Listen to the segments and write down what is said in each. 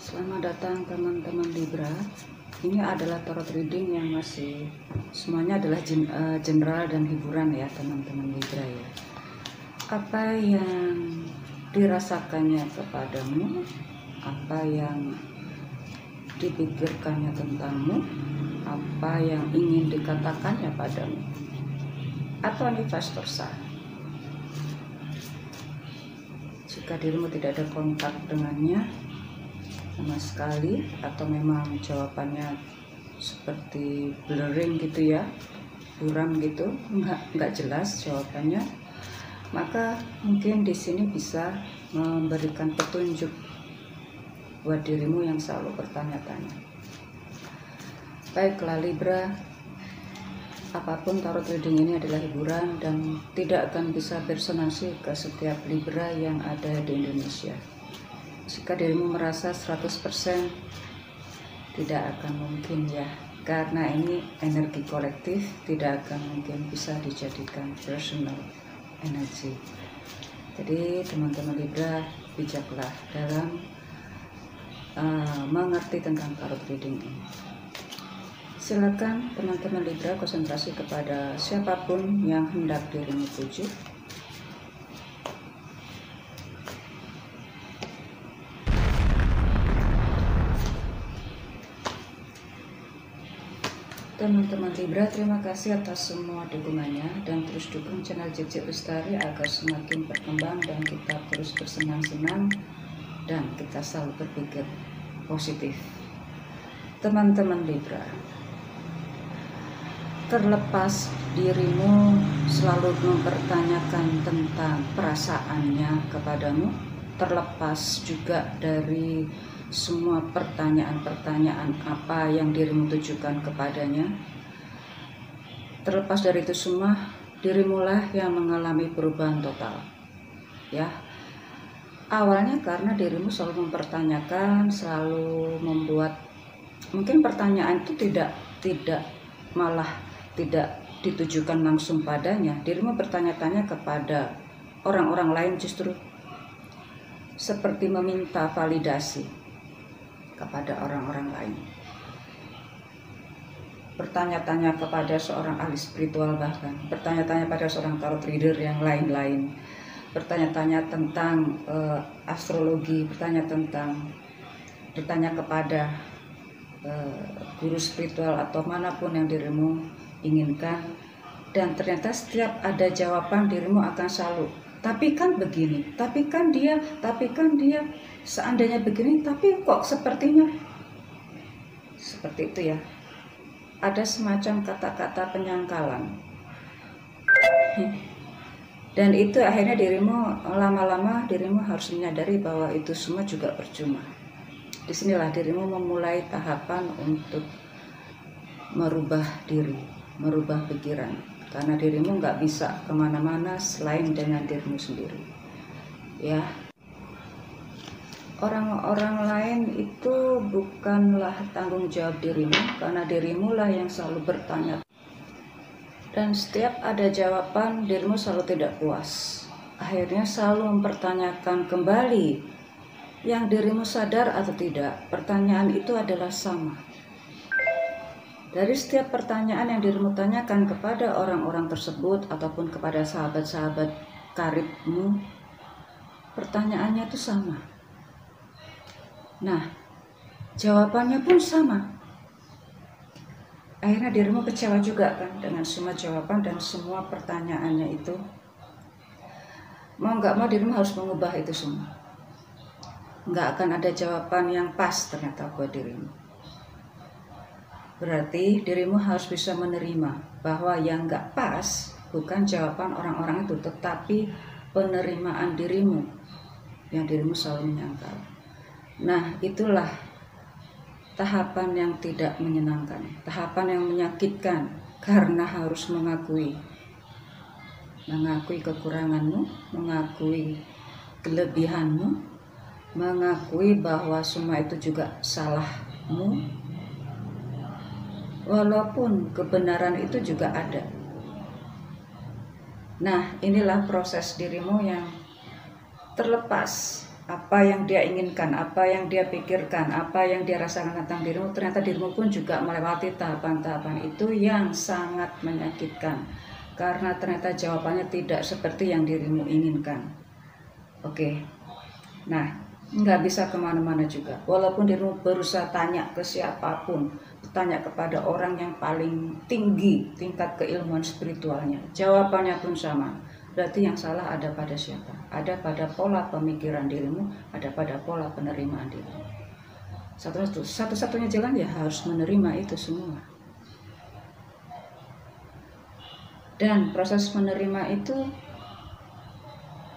Selamat datang teman-teman Libra. Ini adalah tarot reading yang masih semuanya adalah general dan hiburan ya teman-teman Libra ya. Apa yang dirasakannya kepadamu, apa yang dipikirkannya tentangmu, apa yang ingin dikatakannya padamu, atau vice versa. Jika dirimu tidak ada kontak dengannya sama sekali, atau memang jawabannya seperti blurring gitu ya, buram gitu, nggak jelas jawabannya, maka mungkin di sini bisa memberikan petunjuk buat dirimu yang selalu bertanya-tanya. Baiklah Libra, apapun tarot reading ini adalah hiburan dan tidak akan bisa bersonansi ke setiap Libra yang ada di Indonesia. Jika dirimu merasa 100% tidak akan mungkin ya, karena ini energi kolektif, tidak akan mungkin bisa dijadikan personal energy. Jadi teman-teman Libra, bijaklah dalam mengerti tentang tarot reading ini. Silakan teman-teman Libra konsentrasi kepada siapapun yang hendak dirimu tuju. Teman-teman Libra, terima kasih atas semua dukungannya dan terus dukung channel JJ Lestari agar semakin berkembang dan kita terus bersenang-senang dan kita selalu berpikir positif. Teman-teman Libra, terlepas dirimu selalu mempertanyakan tentang perasaannya kepadamu, terlepas juga dari semua pertanyaan-pertanyaan apa yang dirimu tujukan kepadanya, terlepas dari itu semua, dirimulah yang mengalami perubahan total ya. Awalnya karena dirimu selalu mempertanyakan, selalu membuat mungkin pertanyaan itu tidak ditujukan langsung padanya. Dirimu bertanya-tanya kepada orang-orang lain, justru seperti meminta validasi kepada orang-orang lain. Bertanya-tanya kepada seorang ahli spiritual, bahkan bertanya-tanya pada seorang tarot reader yang lain-lain, bertanya-tanya tentang astrologi, bertanya kepada guru spiritual atau manapun yang dirimu inginkan, dan ternyata setiap ada jawaban dirimu akan selalu tapi kan begini, tapi kan dia, seandainya begini, tapi kok sepertinya seperti itu ya. Ada semacam kata-kata penyangkalan dan itu akhirnya dirimu lama-lama dirimu harus menyadari bahwa itu semua juga percuma. Disinilah dirimu memulai tahapan untuk merubah diri, merubah pikiran, karena dirimu nggak bisa kemana-mana selain dengan dirimu sendiri ya. Orang-orang lain itu bukanlah tanggung jawab dirimu, karena dirimulah yang selalu bertanya, dan setiap ada jawaban dirimu selalu tidak puas, akhirnya selalu mempertanyakan kembali yang dirimu sadar atau tidak, pertanyaan itu adalah sama. Dari setiap pertanyaan yang dirimu tanyakan kepada orang-orang tersebut ataupun kepada sahabat-sahabat karibmu, pertanyaannya itu sama. Nah, jawabannya pun sama. Akhirnya dirimu kecewa juga kan dengan semua jawaban dan semua pertanyaannya itu. Mau nggak mau dirimu harus mengubah itu semua. Nggak akan ada jawaban yang pas ternyata buat dirimu. Berarti dirimu harus bisa menerima bahwa yang nggak pas bukan jawaban orang-orang itu, tetapi penerimaan dirimu yang dirimu selalu menyangkal. Nah, itulah tahapan yang tidak menyenangkan, tahapan yang menyakitkan, karena harus mengakui kekuranganmu, mengakui kelebihanmu, mengakui bahwa semua itu juga salahmu, walaupun kebenaran itu juga ada. Nah, inilah proses dirimu yang terlepas apa yang dia inginkan, apa yang dia pikirkan, apa yang dia rasakan tentang dirimu, ternyata dirimu pun juga melewati tahapan-tahapan itu yang sangat menyakitkan. Karena ternyata jawabannya tidak seperti yang dirimu inginkan. Oke, nah nggak bisa kemana-mana juga. Walaupun dirimu berusaha tanya ke siapapun, tanya kepada orang yang paling tinggi tingkat keilmuan spiritualnya, jawabannya pun sama. Berarti yang salah ada pada siapa? Ada pada pola pemikiran dirimu, ada pada pola penerimaan dirimu. Satu-satunya jalan ya harus menerima itu semua. Dan proses menerima itu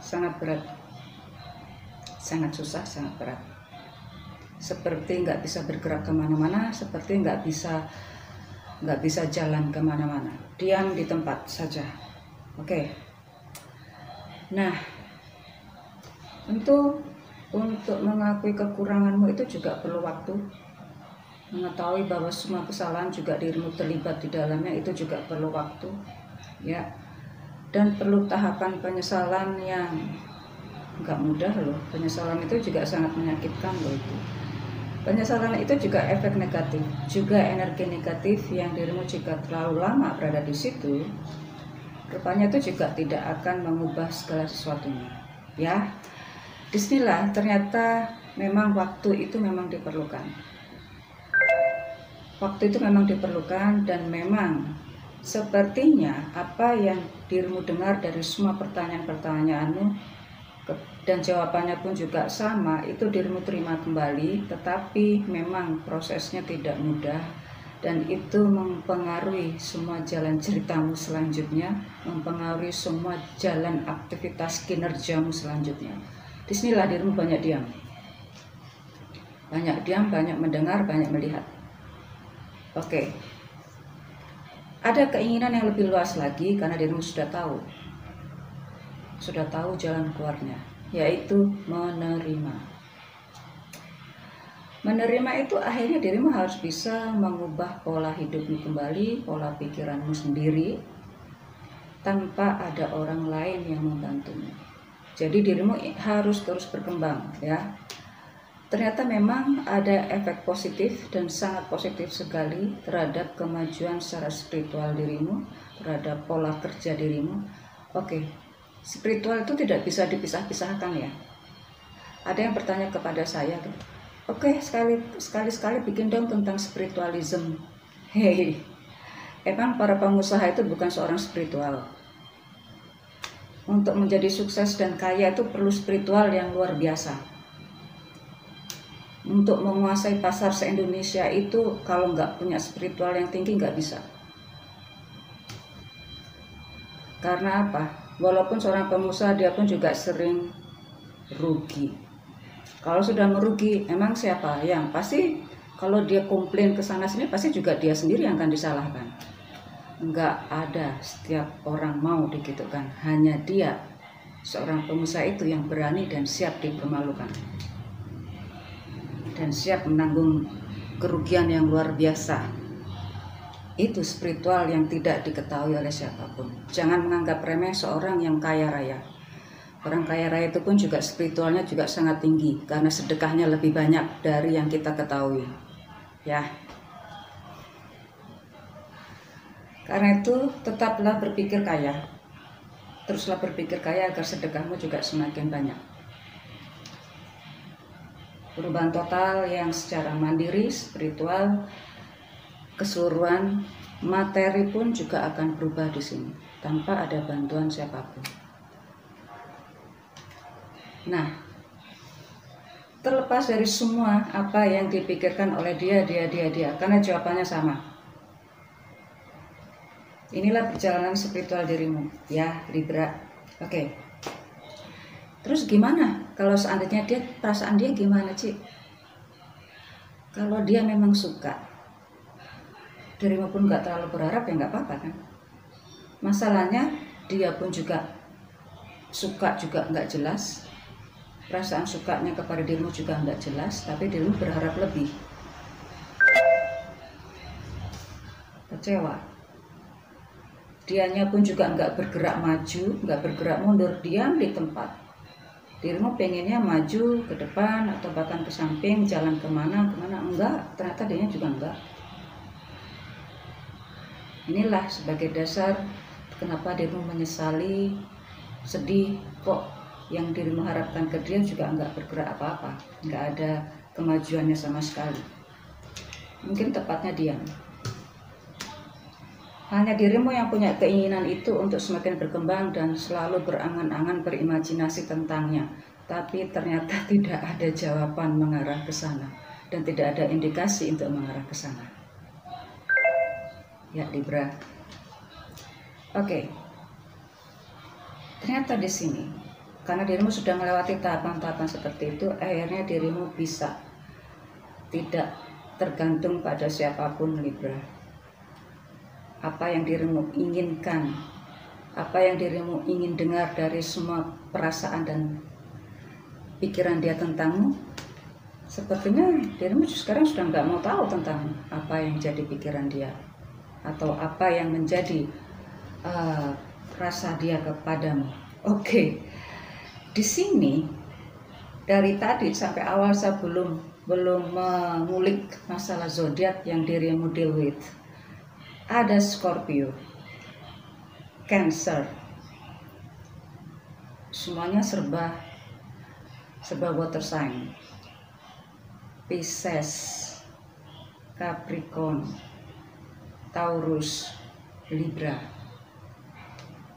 sangat berat, sangat susah, sangat berat. Seperti nggak bisa bergerak kemana-mana, seperti nggak bisa jalan kemana-mana. Diam di tempat saja. Oke. Nah, untuk mengakui kekuranganmu itu juga perlu waktu. Mengetahui bahwa semua kesalahan juga dirimu terlibat di dalamnya itu juga perlu waktu, ya. Dan perlu tahapan penyesalan yang nggak mudah loh. Penyesalan itu juga sangat menyakitkan loh itu. Penyesalan itu juga efek negatif, juga energi negatif yang dirimu jika terlalu lama berada di situ, rupanya itu juga tidak akan mengubah segala sesuatunya. Ya, disinilah ternyata memang waktu itu memang diperlukan. Waktu itu memang diperlukan dan memang sepertinya apa yang dirimu dengar dari semua pertanyaan-pertanyaanmu dan jawabannya pun juga sama, itu dirimu terima kembali, tetapi memang prosesnya tidak mudah. Dan itu mempengaruhi semua jalan ceritamu selanjutnya, mempengaruhi semua jalan aktivitas kinerjamu selanjutnya. Disinilah dirimu banyak diam. Banyak diam, banyak mendengar, banyak melihat. Oke. Ada keinginan yang lebih luas lagi karena dirimu sudah tahu. Sudah tahu jalan keluarnya, yaitu menerima. Menerima itu akhirnya dirimu harus bisa mengubah pola hidupmu kembali, pola pikiranmu sendiri, tanpa ada orang lain yang membantumu. Jadi dirimu harus terus berkembang, ya. Ternyata memang ada efek positif dan sangat positif sekali terhadap kemajuan secara spiritual dirimu, terhadap pola kerja dirimu. Oke, spiritual itu tidak bisa dipisah-pisahkan ya. Ada yang bertanya kepada saya, oke, sekali bikin dong tentang spiritualism. Hei, emang para pengusaha itu bukan seorang spiritual. Untuk menjadi sukses dan kaya itu perlu spiritual yang luar biasa. Untuk menguasai pasar se-Indonesia itu kalau nggak punya spiritual yang tinggi nggak bisa. Karena apa? Walaupun seorang pengusaha dia pun juga sering rugi. Kalau sudah merugi, emang siapa yang pasti kalau dia komplain ke sana sini pasti juga dia sendiri yang akan disalahkan. Enggak ada setiap orang mau digitukan, hanya dia seorang pengusaha itu yang berani dan siap dipermalukan dan siap menanggung kerugian yang luar biasa. Itu spiritual yang tidak diketahui oleh siapapun. Jangan menganggap remeh seorang yang kaya raya. Orang kaya raya itu pun juga spiritualnya juga sangat tinggi karena sedekahnya lebih banyak dari yang kita ketahui. Ya. Karena itu tetaplah berpikir kaya. Teruslah berpikir kaya agar sedekahmu juga semakin banyak. Perubahan total yang secara mandiri, spiritual, keseluruhan materi pun juga akan berubah di sini tanpa ada bantuan siapapun. Nah, terlepas dari semua apa yang dipikirkan oleh dia, karena jawabannya sama. Inilah perjalanan spiritual dirimu, ya Libra. Oke. Terus gimana? Kalau seandainya perasaan dia gimana, Cik? Kalau dia memang suka, dirimu pun nggak terlalu berharap ya nggak apa-apa kan? Masalahnya dia pun juga suka juga nggak jelas. Perasaan sukanya kepada dirimu juga nggak jelas, tapi dirimu berharap lebih. Kecewa. Dianya pun juga nggak bergerak maju, nggak bergerak mundur, diam di tempat. Dirimu pengennya maju ke depan atau bahkan ke samping, jalan kemana, enggak, ternyata dia juga enggak. Inilah sebagai dasar kenapa dirimu menyesali, sedih, kok yang dirimu harapkan ke dia juga enggak bergerak apa-apa, enggak ada kemajuannya sama sekali. Mungkin tepatnya diam. Hanya dirimu yang punya keinginan itu untuk semakin berkembang dan selalu berangan-angan berimajinasi tentangnya. Tapi ternyata tidak ada jawaban mengarah ke sana dan tidak ada indikasi untuk mengarah ke sana. Ya Libra. Oke. Ternyata di sini karena dirimu sudah melewati tahapan-tahapan seperti itu, akhirnya dirimu bisa tidak tergantung pada siapapun Libra. Apa yang dirimu inginkan, apa yang dirimu ingin dengar dari semua perasaan dan pikiran dia tentangmu, sepertinya dirimu sekarang sudah nggak mau tahu tentang apa yang jadi pikiran dia atau apa yang menjadi rasa dia kepadamu. Oke. Di sini dari tadi sampai awal saya belum mengulik masalah zodiak yang dirimu deal with. Ada Scorpio, Cancer, semuanya serba water sign, Pisces, Capricorn, Taurus, Libra,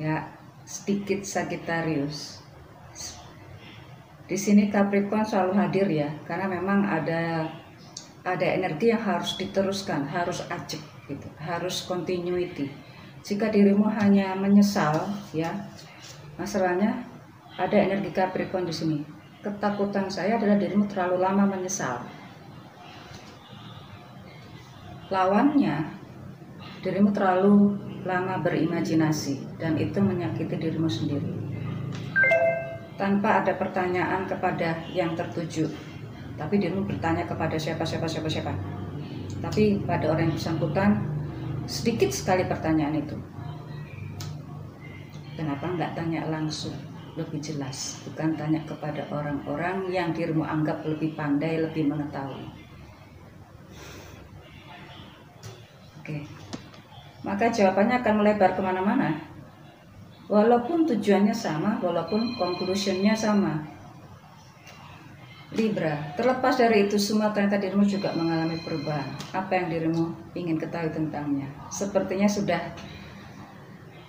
ya sedikit Sagittarius. Di sini Capricorn selalu hadir ya, karena memang ada energi yang harus diteruskan, harus ajak gitu, harus continuity. Jika dirimu hanya menyesal, ya masalahnya ada energi Capricorn di sini. Ketakutan saya adalah dirimu terlalu lama menyesal. Lawannya, dirimu terlalu lama berimajinasi dan itu menyakiti dirimu sendiri. Tanpa ada pertanyaan kepada yang tertuju, tapi dirimu bertanya kepada siapa. Tapi pada orang yang bersangkutan sedikit sekali pertanyaan itu. Kenapa nggak tanya langsung, lebih jelas, bukan tanya kepada orang-orang yang dirimu anggap lebih pandai, lebih mengetahui. Oke. Maka jawabannya akan melebar kemana-mana. Walaupun tujuannya sama, walaupun conclusionnya sama. Libra, terlepas dari itu semua ternyata dirimu juga mengalami perubahan. Apa yang dirimu ingin ketahui tentangnya? Sepertinya sudah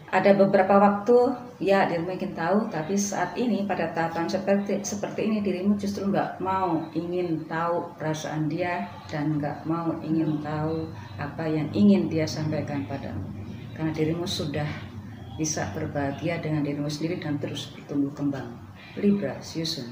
ada beberapa waktu, ya dirimu ingin tahu, tapi saat ini pada tahapan seperti ini dirimu justru nggak mau ingin tahu perasaan dia dan nggak mau ingin tahu apa yang ingin dia sampaikan padamu. Karena dirimu sudah bisa berbahagia dengan dirimu sendiri dan terus bertumbuh kembang. Libra, see you soon.